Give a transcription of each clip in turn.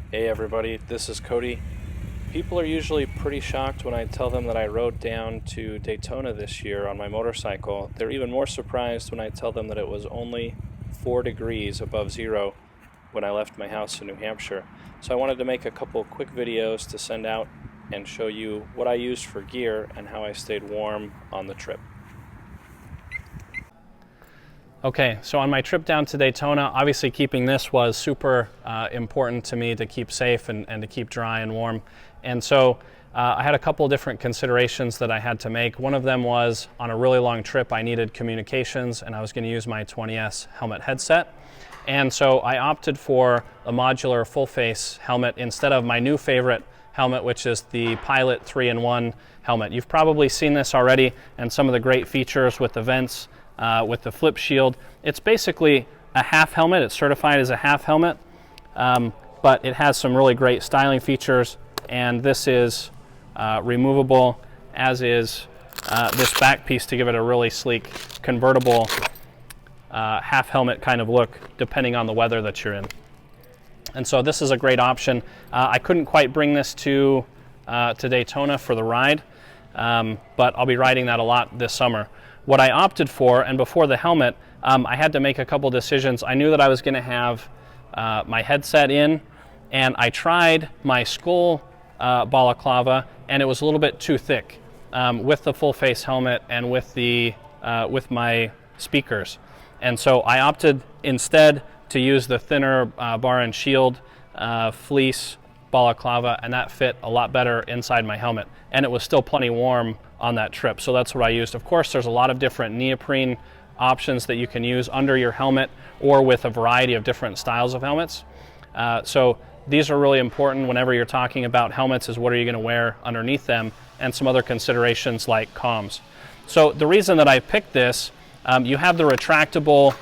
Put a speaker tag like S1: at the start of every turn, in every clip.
S1: Hey everybody, this is Cody. People are usually pretty shocked when I tell them that I rode down to Daytona this year on my motorcycle. They're even more surprised when I tell them that it was only 4 degrees above zero when I left my house in New Hampshire. So I wanted to make a couple quick videos to send out and show you what I used for gear and how I stayed warm on the trip. Okay, so on my trip down to Daytona, obviously keeping this was super important to me to keep safe and to keep dry and warm. And so I had a couple different considerations that I had to make. One of them was on a really long trip I needed communications and I was going to use my 20S helmet headset. And so I opted for a modular full face helmet instead of my new favorite helmet, which is the Pilot 3-in-1 helmet. You've probably seen this already and some of the great features with the vents, with the flip shield. It's basically a half helmet. It's certified as a half helmet, but it has some really great styling features, and this is removable, as is this back piece to give it a really sleek convertible half helmet kind of look depending on the weather that you're in. And so this is a great option. I couldn't quite bring this to Daytona for the ride, but I'll be riding that a lot this summer. What I opted for, and before the helmet, I had to make a couple decisions. I knew that I was going to have my headset in, and I tried my skull balaclava, and it was a little bit too thick with the full face helmet and with my speakers. And so I opted instead to use the thinner bar and shield fleece balaclava, and that fit a lot better inside my helmet, and it was still plenty warm on that trip. So that's what I used. Of course, there's a lot of different neoprene options that you can use under your helmet or with a variety of different styles of helmets. So these are really important whenever you're talking about helmets, is what are you going to wear underneath them, and some other considerations like comms. So the reason that I picked this, you have the retractable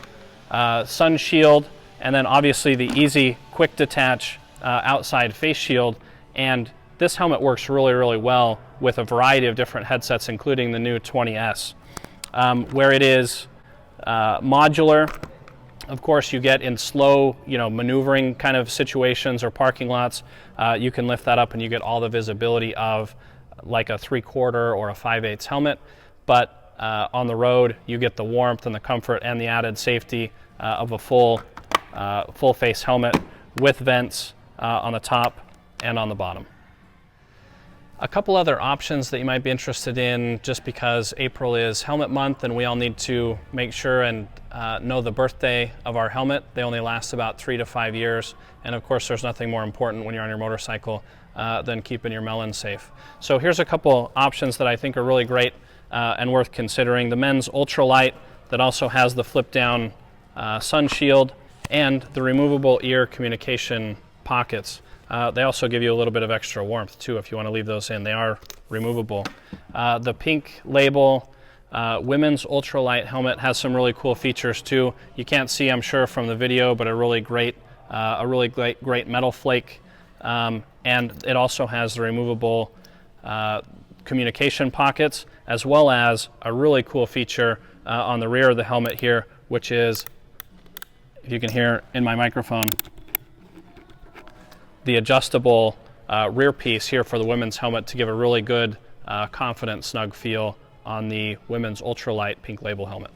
S1: sun shield, and then obviously the easy quick detach outside face shield, and this helmet works really, really well with a variety of different headsets, including the new 20S. Where it is modular, of course, you get in slow, maneuvering kind of situations or parking lots, you can lift that up and you get all the visibility of like a 3/4 or a 5/8 helmet. But on the road, you get the warmth and the comfort and the added safety of a full face helmet with vents on the top and on the bottom. A couple other options that you might be interested in, just because April is helmet month and we all need to make sure and know the birthday of our helmet. They only last about 3 to 5 years, and of course there's nothing more important when you're on your motorcycle than keeping your melon safe. So here's a couple options that I think are really great and worth considering. The men's ultralight that also has the flip down sun shield and the removable ear communication pockets. They also give you a little bit of extra warmth too if you want to leave those in. They are removable. The pink label women's ultralight helmet has some really cool features too. You can't see, I'm sure, from the video, but a really great metal flake, and it also has the removable communication pockets, as well as a really cool feature on the rear of the helmet here, which is, if you can hear in my microphone, the adjustable rear piece here for the women's helmet to give a really good, confident, snug feel on the women's ultralight pink label helmet.